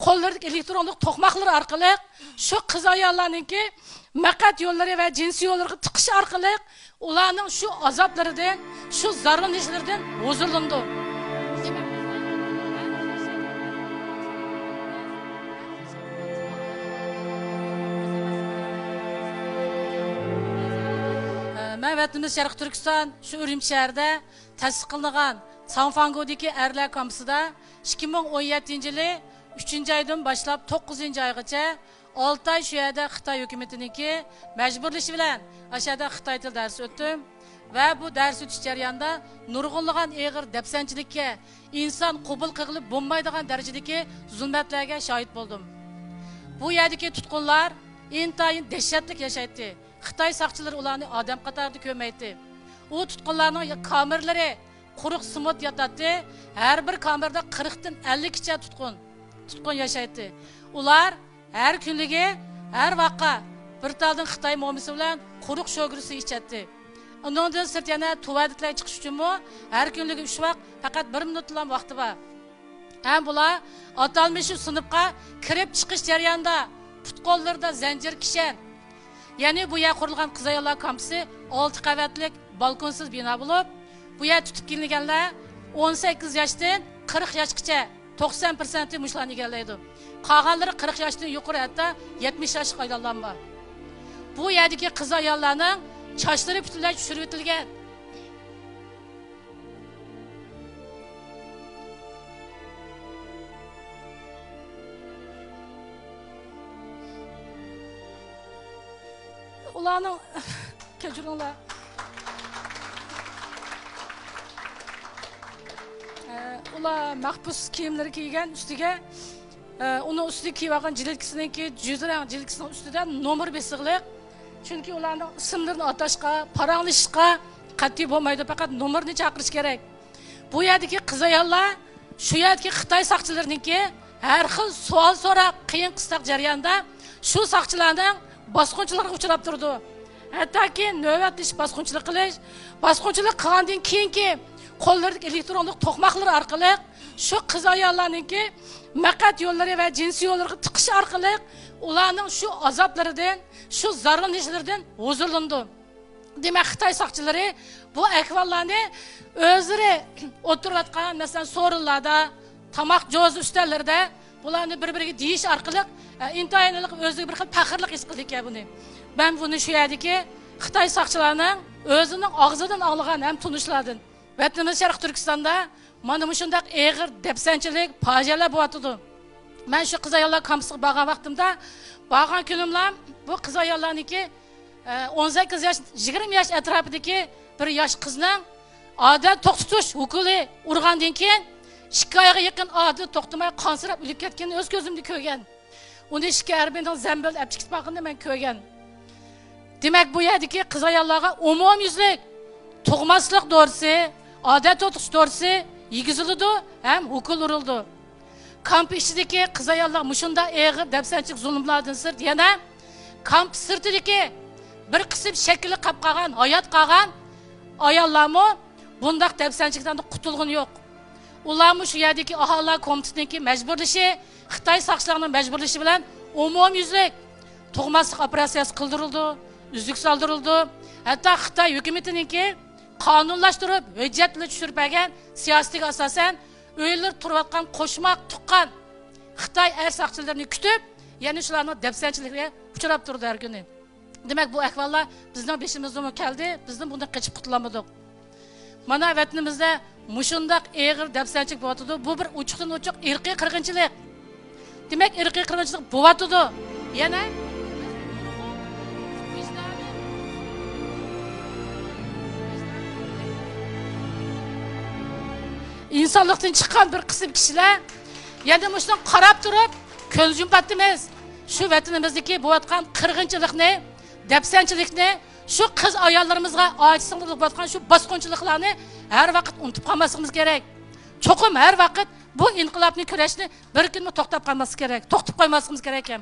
qo'llardagi elektronlik to'qmoqlar orqali shu qiz ayollarningki maqat yo'llari va jinsiy yo'llarga tiqish orqali ularning shu azoblaridan, shu zararlanishlardan huzurlandi. Men vatanimiz Sharq Turkiston shu Urumchi shahrida ta'sis qilingan Sanfangodagi erlar kampusida 2017-yili 3-oydan boshlab 9-oygacha 6 oy shu yerda Xitoy hukumatiniki majburlashi bilan ashada Xitoy tili darsi o'tdim va bu dars o'tish jarayonida nurg'unlagan eg'ir dafsanchilikka, inson qabul qilib bo'lmaydigan darajadagi zulmatlarga shohid bo'ldim. Bu yerdagi tutqunlar intayin dahshatli yashaydi. Xitoy soqchilari ularni odam qatorida ko'maydi. U tutqunlarning kameralari quruq simot yotadi. Har bir kamerada 40 dan 50 kicha tutqun yashaydi. Ular har kunligi, har vaqt bir taldan Xitoy momisi bilan quruq sho'girisi ichadi. Undan sirt yana tuvadiklar chiqish uchun har kunligi 3 vaqt faqat 1 minutlan vaqti bor. Ham bular atalmış sinfga kirib chiqish jarayonida putqollarda zanjir kishan. Yani bu yer qurilgan qiz ayollar kampusi 6 qavatlik balkonsiz bino bo'lib, bu yer tutib kelinganlar 18 yoshdan 40 yoshgacha 90% mushlarni egallaydi. Qolganlari 40 yoshdan yuqori, hatto 70 yoshga ayollar bor. Bu yerdagi qiz ayollarning sochlari butunlay tushirib o'tilgan. Ularning kechiringlar. Ular mahbus kiyimlari kiygan, ustiga uni ustiga kiyib olgan jilkisininki juzrang jilkisining ustida nomer besiqliq. Chunki ularning ismlarini atashga, paranglashishga qat'iy bo'lmaydi, faqat nomerni chaqirish kerak. Bu yerdagi qiz ayollar shu yerdagi Xitoy soqchilarininki har xil savol so'rab, qiyin qisqa jarayonda shu soqchilarning bosqinchilarga uchrab turdi. Hattoki navbatlish bosqinchilik qilgandan keyinki qo'llardagi elektronlik to'qmoqlar orqali shu qiz ayollarningki maqat yo'llari va jinsiy yo'llarga tiqish orqali ularning shu azoblaridan, shu zararlanishlardan huzurlandi. Demak, Xitoy soqchilari bu ahvollarni o'zlari o'tirayotgan, masalan, so'rinlarda, tamoq jo'z ustallarida bularni bir-biriga deyish orqali intoyinlik o'ziga bir xil faxrlik his qildik buni. Ben bunu shu yerdagi Xitoy soqchilarining o'zining og'zidan olgan ham tunishlardan. Vatanimiz Sharq Turkistonda mana shunday eg'ir dafsanchilik, fojialar bo'lyapti. Men shu qiz ayollar kampusiga borgan vaqtimda, borgan kunimlar bu qiz ayollarniki 18 yosh, 20 yosh atrofidagi bir yosh qizning odat to'xtatish hukumi urgandan keyin 2 oyga yaqin odat to'xtamay qansirab o'lib ketganini o'z ko'zimda ko'rgan. Uni ishga harbiydan zambil olib chiqib qo'yganini men ko'rgan. Demak, bu yerdagi qiz ayollarga umumyuzlik tug'maslik dorisi, odat to'tish dorisi yigizildi ham hukm urildi. Kamp ichidagi qiz ayollar mushunda eg'ir dafsanchilik zulmlardan sirt yana kamp sirtidagi bir qism shakli qolib qolgan, hayot qolgan ayollarmi bundaq dafsanchilikdan qutulg'un yo'q. Ularmi shu yerdagi aholilar komitetinining majburlashi, Xitoy soqchilarining majburlashi bilan umumyuzlik tug'maslik operatsiyasi qildirildi, uzuk soldirildi. Hatto Xitoy hukumatiningki qonunlashtirib, hujjatlar tushirib bergan siyosatiga asosan o'ylar turayotgan qo'shmoq tuqqan Xitoy soqchilarini kutib, yana shularning dafsanchiligiga uchrab turdi har kuni. Demak, bu ahvollar bizning beshimizdan keldi, bizning bundan qochib qutulamadik. Mana vatanimizda mushundaq eg'ir dafsanchilik bo'lyapti. Bu bir uchuqdan uchuq irqiy qirg'inchilik. Demak, irqiy qirg'inchilik bo'lyapti. Yana insonlikdan chiqqan bir qism kishilar yana mushundan qarab turib ko'z yumbatdimiz. Shu vatanimizdagi bo'layotgan qirg'inchilikni, dafsanchilikni, shu qiz ayollarimizga ojizinlik bo'layotgan shu bosqinchiliklarni har vaqt unutib qolmasligimiz kerak. Cho'qim har vaqt bu inqilobni kurashni bir kunmi to'xtab qolmasligimiz kerak. To'xtab qo'ymasligimiz kerak ham.